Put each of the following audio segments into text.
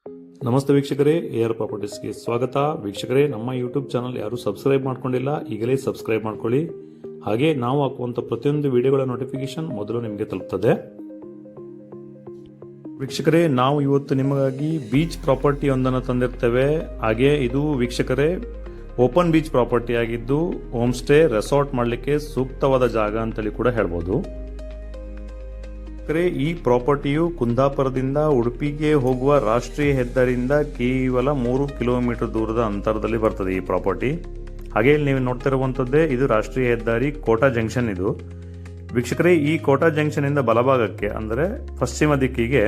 ನಮಸ್ತೆ ವೀಕ್ಷಕರೇ, AR ಪ್ರಾಪರ್ಟೀಸ್ಗೆ ಸ್ವಾಗತ. ವೀಕ್ಷಕರೇ, ನಮ್ಮ ಯೂಟ್ಯೂಬ್ ಚಾನಲ್ ಯಾರು ಸಬ್ಸ್ಕ್ರೈಬ್ ಮಾಡ್ಕೊಂಡಿಲ್ಲ, ಈಗಲೇ ಸಬ್ಸ್ಕ್ರೈಬ್ ಮಾಡ್ಕೊಳ್ಳಿ. ಹಾಗೆ ನಾವು ಹಾಕುವಂಥ ಪ್ರತಿಯೊಂದು ವಿಡಿಯೋಗಳ ನೋಟಿಫಿಕೇಶನ್ ಮೊದಲು ನಿಮಗೆ ತಲುಪ್ತದೆ. ವೀಕ್ಷಕರೇ, ನಾವು ಇವತ್ತು ನಿಮಗಾಗಿ ಬೀಚ್ ಪ್ರಾಪರ್ಟಿ ಒಂದನ್ನು ತಂದಿರ್ತೇವೆ. ಹಾಗೆ ಇದು ವೀಕ್ಷಕರೇ ಓಪನ್ ಬೀಚ್ ಪ್ರಾಪರ್ಟಿ ಆಗಿದ್ದು ಹೋಮ್ ಸ್ಟೇ ರೆಸಾರ್ಟ್ ಮಾಡಲಿಕ್ಕೆ ಸೂಕ್ತವಾದ ಜಾಗ ಅಂತೇಳಿ ಕೂಡ ಹೇಳ್ಬೋದು. ಈ ಪ್ರಾಪರ್ಟಿಯು ಕುಂದಾಪುರದಿಂದ ಉಡುಪಿಗೆ ಹೋಗುವ ರಾಷ್ಟ್ರೀಯ ಹೆದ್ದಾರಿಯಿಂದ ಕೇವಲ 3 ಕಿಲೋಮೀಟರ್ ದೂರದ ಅಂತರದಲ್ಲಿ ಬರ್ತದೆ ಈ ಪ್ರಾಪರ್ಟಿ. ಹಾಗೆ ಇಲ್ಲಿ ನೀವು ನೋಡ್ತಿರುವಂತದ್ದೇ ಇದು ರಾಷ್ಟ್ರೀಯ ಹೆದ್ದಾರಿ ಕೋಟಾ ಜಂಕ್ಷನ್. ಇದು ವೀಕ್ಷಕರೇ, ಈ ಕೋಟಾ ಜಂಕ್ಷನ್ ಇಂದ ಬಲಭಾಗಕ್ಕೆ ಅಂದರೆ ಪಶ್ಚಿಮ ದಿಕ್ಕಿಗೆ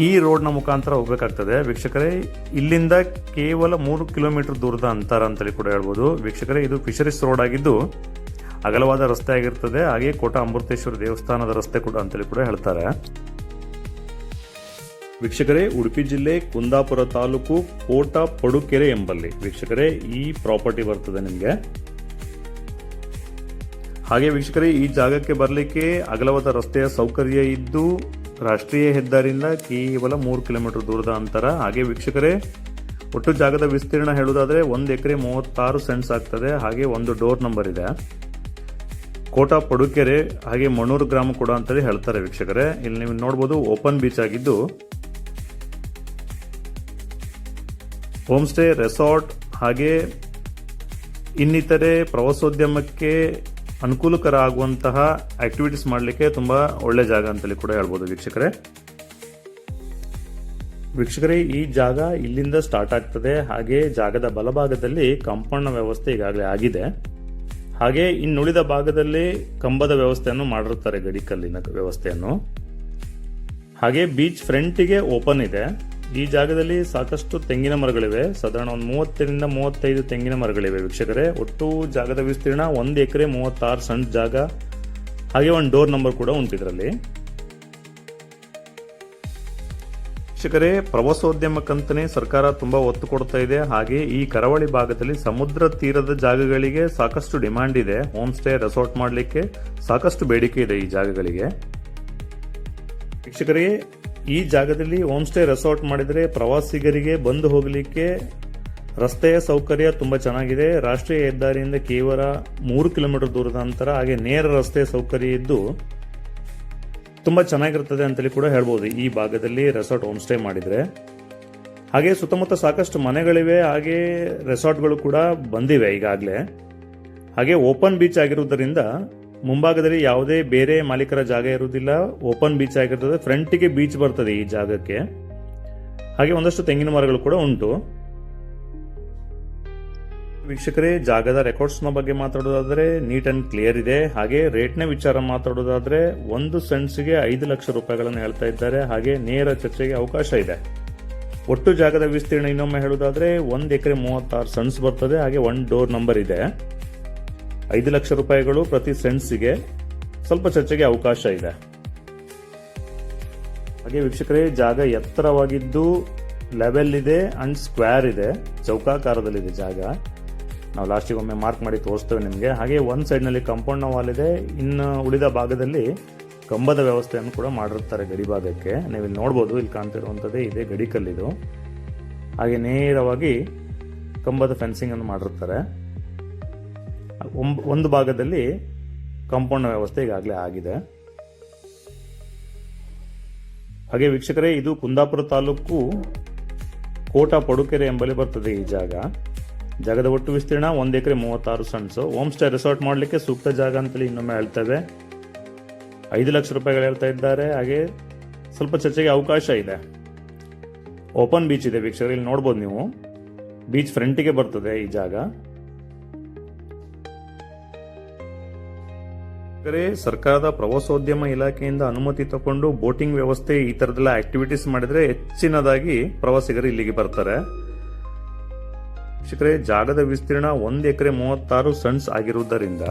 ಈ ರೋಡ್ನ ಮುಖಾಂತರ ಹೋಗಬೇಕಾಗ್ತದೆ. ವೀಕ್ಷಕರೇ, ಇಲ್ಲಿಂದ ಕೇವಲ 3 ಕಿಲೋಮೀಟರ್ ದೂರದ ಅಂತರ ಅಂತೇಳಿ ಕೂಡ ಹೇಳ್ಬೋದು. ವೀಕ್ಷಕರೇ, ಇದು ಫಿಶರೀಸ್ ರೋಡ್ ಆಗಿದ್ದು ಅಗಲವಾದ ರಸ್ತೆ ಆಗಿರ್ತದೆ. ಹಾಗೆ ಕೋಟಾ ಅಮೃತೇಶ್ವರ ದೇವಸ್ಥಾನದ ರಸ್ತೆ ಕೂಡ ಅಂತೇಳಿ ಕೂಡ ಹೇಳ್ತಾರೆ. ವೀಕ್ಷಕರೇ, ಉಡುಪಿ ಜಿಲ್ಲೆ ಕುಂದಾಪುರ ತಾಲೂಕು ಕೋಟಾ ಪಡುಕೆರೆ ಎಂಬಲ್ಲಿ ವೀಕ್ಷಕರೇ ಈ ಪ್ರಾಪರ್ಟಿ ಬರ್ತದೆ ನಿಮಗೆ. ಹಾಗೆ ವೀಕ್ಷಕರೇ, ಈ ಜಾಗಕ್ಕೆ ಬರಲಿಕ್ಕೆ ಅಗಲವಾದ ರಸ್ತೆಯ ಸೌಕರ್ಯ ಇದ್ದು ರಾಷ್ಟ್ರೀಯ ಹೆದ್ದಾರಿಯಿಂದ ಕೇವಲ 3 ಕಿಲೋಮೀಟರ್ ದೂರದ ಅಂತರ. ಹಾಗೆ ವೀಕ್ಷಕರೇ, ಒಟ್ಟು ಜಾಗದ ವಿಸ್ತೀರ್ಣ ಹೇಳುವುದಾದ್ರೆ 1 ಎಕರೆ 36 ಸೆಂಟ್ಸ್ ಆಗ್ತದೆ. ಹಾಗೆ ಒಂದು ಡೋರ್ ನಂಬರ್ ಇದೆ. ಕೋಟಾ ಪಡುಕೆರೆ ಹಾಗೆ ಮಣೂರು ಗ್ರಾಮ ಕೂಡ ಅಂತೇಳಿ ಹೇಳ್ತಾರೆ. ವೀಕ್ಷಕರೇ, ಇಲ್ಲಿ ನೀವು ನೋಡಬಹುದು ಓಪನ್ ಬೀಚ್ ಆಗಿದ್ದು ಹೋಮ್ ಸ್ಟೇ ರೆಸಾರ್ಟ್ ಹಾಗೆ ಇನ್ನಿತರೆ ಪ್ರವಾಸೋದ್ಯಮಕ್ಕೆ ಅನುಕೂಲಕರ ಆಗುವಂತಹ ಆಕ್ಟಿವಿಟೀಸ್ ಮಾಡಲಿಕ್ಕೆ ತುಂಬಾ ಒಳ್ಳೆ ಜಾಗ ಅಂತೇಳಿ ಕೂಡ ಹೇಳ್ಬೋದು. ವೀಕ್ಷಕರೇ, ಈ ಜಾಗ ಇಲ್ಲಿಂದ ಸ್ಟಾರ್ಟ್ ಆಗ್ತದೆ. ಹಾಗೆ ಜಾಗದ ಬಲಭಾಗದಲ್ಲಿ ಕಾಂಪೌಂಡ್ನ ವ್ಯವಸ್ಥೆ ಈಗಾಗಲೇ ಆಗಿದೆ. ಹಾಗೆ ಇನ್ನುಳಿದ ಭಾಗದಲ್ಲಿ ಕಂಬದ ವ್ಯವಸ್ಥೆಯನ್ನು ಮಾಡಿರುತ್ತಾರೆ, ಗಡಿಕಲ್ಲಿನ ವ್ಯವಸ್ಥೆಯನ್ನು. ಹಾಗೆ ಬೀಚ್ ಫ್ರಂಟಿಗೆ ಓಪನ್ ಇದೆ. ಈ ಜಾಗದಲ್ಲಿ ಸಾಕಷ್ಟು ತೆಂಗಿನ ಮರಗಳಿವೆ. ಸಾಧಾರಣ ಒಂದು 30ರಿಂದ 35 ತೆಂಗಿನ ಮರಗಳಿವೆ. ವೀಕ್ಷಕರೇ, ಒಟ್ಟು ಜಾಗದ ವಿಸ್ತೀರ್ಣ 1 ಎಕರೆ 36 ಸೆಂಟ್ ಜಾಗ. ಹಾಗೆ ಒಂದು ಡೋರ್ ನಂಬರ್ ಕೂಡ ಉಂಟು ಇದರಲ್ಲಿ. ವೀಕ್ಷಕರೇ, ಪ್ರವಾಸೋದ್ಯಮಕ್ಕಂತಾನೆ ಸರ್ಕಾರ ತುಂಬಾ ಒತ್ತು ಕೊಡ್ತಾ ಇದೆ. ಹಾಗೆ ಈ ಕರಾವಳಿ ಭಾಗದಲ್ಲಿ ಸಮುದ್ರ ತೀರದ ಜಾಗಗಳಿಗೆ ಸಾಕಷ್ಟು ಡಿಮಾಂಡ್ ಇದೆ. ಹೋಮ್ ಸ್ಟೇ ರೆಸಾರ್ಟ್ ಮಾಡಲಿಕ್ಕೆ ಸಾಕಷ್ಟು ಬೇಡಿಕೆ ಇದೆ ಈ ಜಾಗಗಳಿಗೆ. ವೀಕ್ಷಕರೇ, ಈ ಜಾಗದಲ್ಲಿ ಹೋಮ್ ಸ್ಟೇ ರೆಸಾರ್ಟ್ ಮಾಡಿದರೆ ಪ್ರವಾಸಿಗರಿಗೆ ಬಂದು ಹೋಗಲಿಕ್ಕೆ ರಸ್ತೆಯ ಸೌಕರ್ಯ ತುಂಬಾ ಚೆನ್ನಾಗಿದೆ. ರಾಷ್ಟ್ರೀಯ ಹೆದ್ದಾರಿಯಿಂದ ಕೇವಲ 3 ಕಿಲೋಮೀಟರ್ ದೂರದ ಅಂತರ. ಹಾಗೆ ನೇರ ರಸ್ತೆ ಸೌಕರ್ಯ ಇದ್ದು ತುಂಬಾ ಚೆನ್ನಾಗಿರ್ತದೆ ಅಂತೇಳಿ ಕೂಡ ಹೇಳ್ಬೋದು ಈ ಭಾಗದಲ್ಲಿ ರೆಸಾರ್ಟ್ ಹೋಮ್ ಸ್ಟೇ ಮಾಡಿದ್ರೆ. ಹಾಗೆ ಸುತ್ತಮುತ್ತ ಸಾಕಷ್ಟು ಮನೆಗಳಿವೆ. ಹಾಗೆ ರೆಸಾರ್ಟ್ಗಳು ಕೂಡ ಬಂದಿವೆ ಈಗಾಗಲೇ. ಹಾಗೆ ಓಪನ್ ಬೀಚ್ ಆಗಿರುವುದರಿಂದ ಮುಂಭಾಗದಲ್ಲಿ ಯಾವುದೇ ಬೇರೆ ಮಾಲೀಕರ ಜಾಗ ಇರುವುದಿಲ್ಲ. ಓಪನ್ ಬೀಚ್ ಆಗಿರ್ತದೆ. ಫ್ರಂಟಿಗೆ ಬೀಚ್ ಬರ್ತದೆ ಈ ಜಾಗಕ್ಕೆ. ಹಾಗೆ ಒಂದಷ್ಟು ತೆಂಗಿನ ಮರಗಳು ಕೂಡ ಉಂಟು. ವೀಕ್ಷಕರೇ, ಜಾಗದ ರೆಕಾರ್ಡ್ಸ್ನ ಬಗ್ಗೆ ಮಾತಾಡೋದಾದ್ರೆ ನೀಟ್ ಅಂಡ್ ಕ್ಲಿಯರ್ ಇದೆ. ಹಾಗೆ ರೇಟ್ನ ವಿಚಾರ ಮಾತಾಡೋದಾದ್ರೆ 1 ಸೆಂಟ್ಸ್ಗೆ 5 ಲಕ್ಷ ರೂಪಾಯಿಗಳನ್ನು ಹೇಳ್ತಾ ಇದ್ದಾರೆ. ಹಾಗೆ ನೇರ ಚರ್ಚೆಗೆ ಅವಕಾಶ ಇದೆ. ಒಟ್ಟು ಜಾಗದ ವಿಸ್ತೀರ್ಣ ಇನ್ನೊಮ್ಮೆ ಹೇಳೋದಾದ್ರೆ 1 ಎಕರೆ 36 ಸೆಂಟ್ಸ್ ಬರ್ತದೆ. ಹಾಗೆ ಒಂದು ಡೋರ್ ನಂಬರ್ ಇದೆ. 5 ಲಕ್ಷ ರೂಪಾಯಿಗಳು ಪ್ರತಿ ಸೆಂಟ್ಸ್ಗೆ. ಸ್ವಲ್ಪ ಚರ್ಚೆಗೆ ಅವಕಾಶ ಇದೆ. ಹಾಗೆ ವೀಕ್ಷಕರೇ, ಜಾಗ ಎತ್ತರವಾಗಿದ್ದು ಲೆವೆಲ್ ಇದೆ ಅಂಡ್ ಸ್ಕ್ವೇರ್ ಇದೆ, ಚೌಕಾಕಾರದಲ್ಲಿದೆ ಜಾಗ. ನಾವು ಲಾಸ್ಟಿಗೆ ಒಮ್ಮೆ ಮಾರ್ಕ್ ಮಾಡಿ ತೋರಿಸ್ತೇವೆ ನಿಮಗೆ. ಹಾಗೆ ಒಂದು ಸೈಡ್ನಲ್ಲಿ ಕಾಂಪೌಂಡ್ನ ವಾಲ್ ಇದೆ. ಇನ್ನು ಉಳಿದ ಭಾಗದಲ್ಲಿ ಕಂಬದ ವ್ಯವಸ್ಥೆಯನ್ನು ಕೂಡ ಮಾಡಿರ್ತಾರೆ ಗಡಿ ಭಾಗಕ್ಕೆ. ನೀವು ಇಲ್ಲಿ ನೋಡ್ಬೋದು, ಇಲ್ಲಿ ಕಾಣ್ತಿರುವಂಥದ್ದೇ ಇದೆ ಗಡಿಕಲ್ಲಿದು. ಹಾಗೆ ನೇರವಾಗಿ ಕಂಬದ ಫೆನ್ಸಿಂಗ್ ಅನ್ನು ಮಾಡಿರ್ತಾರೆ. ಒಂದು ಭಾಗದಲ್ಲಿ ಕಾಂಪೌಂಡ್ನ ವ್ಯವಸ್ಥೆ ಈಗಾಗಲೇ ಆಗಿದೆ. ಹಾಗೆ ವೀಕ್ಷಕರೇ, ಇದು ಕುಂದಾಪುರ ತಾಲೂಕು ಕೋಟಾ ಪಡುಕೆರೆ ಎಂಬಲ್ಲಿ ಬರ್ತದೆ ಈ ಜಾಗ. ಜಾಗದ ಒಟ್ಟು ವಿಸ್ತೀರ್ಣ 1 ಎಕರೆ 36 ಸೆಂಟ್ಸ್. ಹೋಮ್ ಸ್ಟೇ ರೆಸಾರ್ಟ್ ಮಾಡಲಿಕ್ಕೆ ಸೂಕ್ತ ಜಾಗ ಅಂತೇಳಿ ಇನ್ನೊಮ್ಮೆ ಹೇಳ್ತೇವೆ. 5 ಲಕ್ಷ ರೂಪಾಯಿಗಳು ಹೇಳ್ತಾ ಇದ್ದಾರೆ. ಹಾಗೆ ಸ್ವಲ್ಪ ಚರ್ಚೆಗೆ ಅವಕಾಶ ಇದೆ. ಓಪನ್ ಬೀಚ್ ಇದೆ ವೀಕ್ಷಕರು, ಇಲ್ಲಿ ನೋಡ್ಬೋದು ನೀವು. ಬೀಚ್ ಫ್ರಂಟಿಗೆ ಬರ್ತದೆ ಈ ಜಾಗ. ಸರ್ಕಾರದ ಪ್ರವಾಸೋದ್ಯಮ ಇಲಾಖೆಯಿಂದ ಅನುಮತಿ ತಗೊಂಡು ಬೋಟಿಂಗ್ ವ್ಯವಸ್ಥೆ ಈ ತರದೆಲ್ಲ ಆಕ್ಟಿವಿಟೀಸ್ ಮಾಡಿದ್ರೆ ಹೆಚ್ಚಿನದಾಗಿ ಪ್ರವಾಸಿಗರು ಇಲ್ಲಿಗೆ ಬರ್ತಾರೆ. ವೀಕ್ಷಕರೇ, ಜಾಗದ ವಿಸ್ತೀರ್ಣ 1 ಎಕರೆ 36 ಸೆಂಟ್ಸ್ ಆಗಿರುವುದರಿಂದ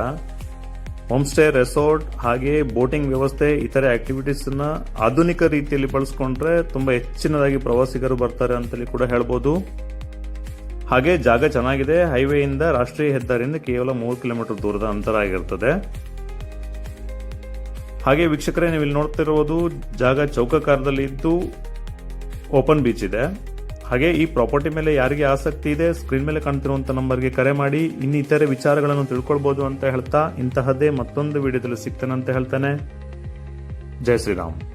ಹೋಮ್ ಸ್ಟೇ ರೆಸಾರ್ಟ್ ಹಾಗೆ ಬೋಟಿಂಗ್ ವ್ಯವಸ್ಥೆ ಇತರೆ ಆಕ್ಟಿವಿಟೀಸ್ ನ ಆಧುನಿಕ ರೀತಿಯಲ್ಲಿ ಬಳಸ್ಕೊಂಡ್ರೆ ತುಂಬಾ ಹೆಚ್ಚಿನದಾಗಿ ಪ್ರವಾಸಿಗರು ಬರ್ತಾರೆ ಅಂತೇಳಿ ಕೂಡ ಹೇಳ್ಬೋದು. ಹಾಗೆ ಜಾಗ ಚೆನ್ನಾಗಿದೆ. ಹೈವೇಯಿಂದ ರಾಷ್ಟ್ರೀಯ ಹೆದ್ದಾರಿಯಿಂದ ಕೇವಲ 3 ಕಿಲೋಮೀಟರ್ ದೂರದ ಅಂತರ ಆಗಿರ್ತದೆ. ಹಾಗೆ ವೀಕ್ಷಕರೇ, ನೀವು ಇಲ್ಲಿ ನೋಡ್ತಿರುವುದು ಜಾಗ ಚೌಕಾಕಾರದಲ್ಲಿ ಇದ್ದು ಓಪನ್ ಬೀಚ್ ಇದೆ. ಹಾಗೆ ಈ ಪ್ರಾಪರ್ಟಿ ಮೇಲೆ ಯಾರಿಗೆ ಆಸಕ್ತಿ ಇದೆ ಸ್ಕ್ರೀನ್ ಮೇಲೆ ಕಾಣ್ತಿರುವಂತ ನಂಬರ್ಗೆ ಕರೆ ಮಾಡಿ ಇನ್ನಿತರೆ ವಿಚಾರಗಳನ್ನು ತಿಳ್ಕೊಳ್ಬಹುದು ಅಂತ ಹೇಳ್ತಾ ಇಂತಹದ್ದೇ ಮತ್ತೊಂದು ವಿಡಿಯೋದಲ್ಲಿ ಸಿಗ್ತೇನೆ ಅಂತ ಹೇಳ್ತಾನೆ. ಜೈ ಶ್ರೀರಾಮ್.